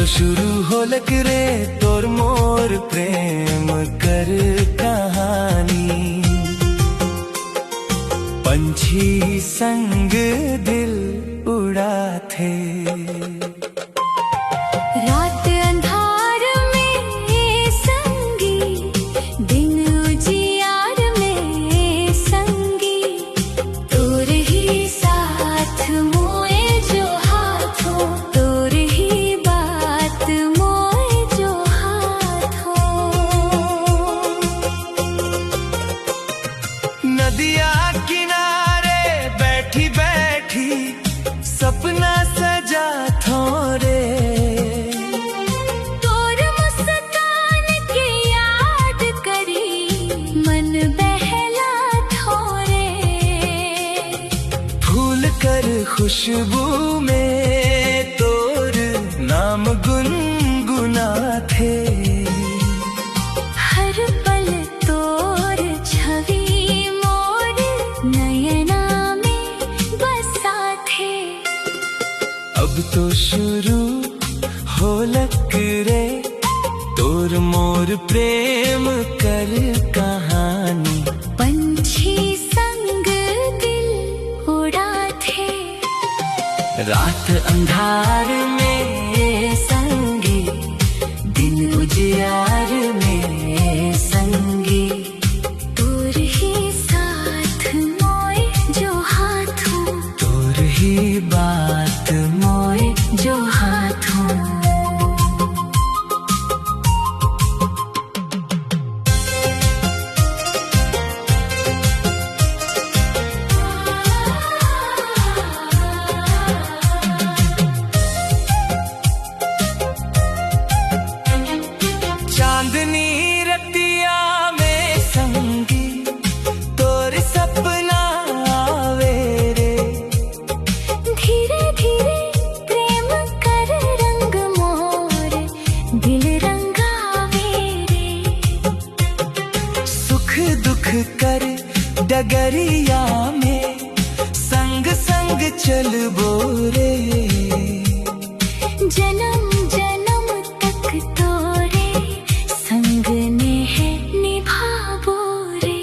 शुरू होलक रे तोर मोर प्रेम कर कहानी। पंछी संग दिल उड़ा थे, रात अंधार में संगी, दिन उजियार में संगी। तोर ही साथ मोए जो हाथों, तोर ही बात मोए जो हाथों। नदिया किनारे बैठी बैठी सपना सजा थोरे। तोर मुस्कान के याद करी मन बहला थोरे। फूल कर खुशबू में तोर नाम गुनगुना थे। हर पल तोर छवि मोर नयना में बसा थे। अब तो शुरू होलक रे तोर मोर प्रेम कर कहानी। पंछी संग दिल उड़ा थे, रात अंधार में संगी, दिन उजियार में संगी। तोर ही साथ मोए जो हाथों, तोर ही बात मोए जो हाथों। चांदनी रतिया में संगी तोर सपना आवे रे। धीरे धीरे प्रेम कर रंग मोर दिल रंगावे रे। सुख दुख कर डगरिया में संग संग चल बोरे। जन्म जन्म तक तोरे संग ने है निभाबो रे।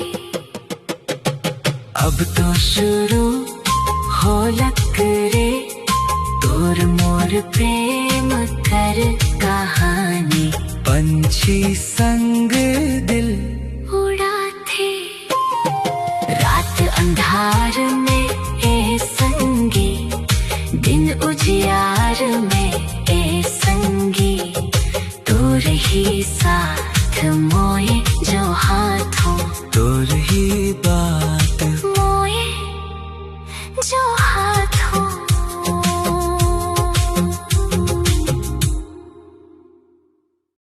अब तो शुरू होलक रे तोर मोर प्रेम कर कहानी। पंछी संग दिल उड़ा थे, रात अंधार में संगी, दिन उजियार में संगी। तोर ही साथ मोए जो हाथों, तोर ही बात मोए जो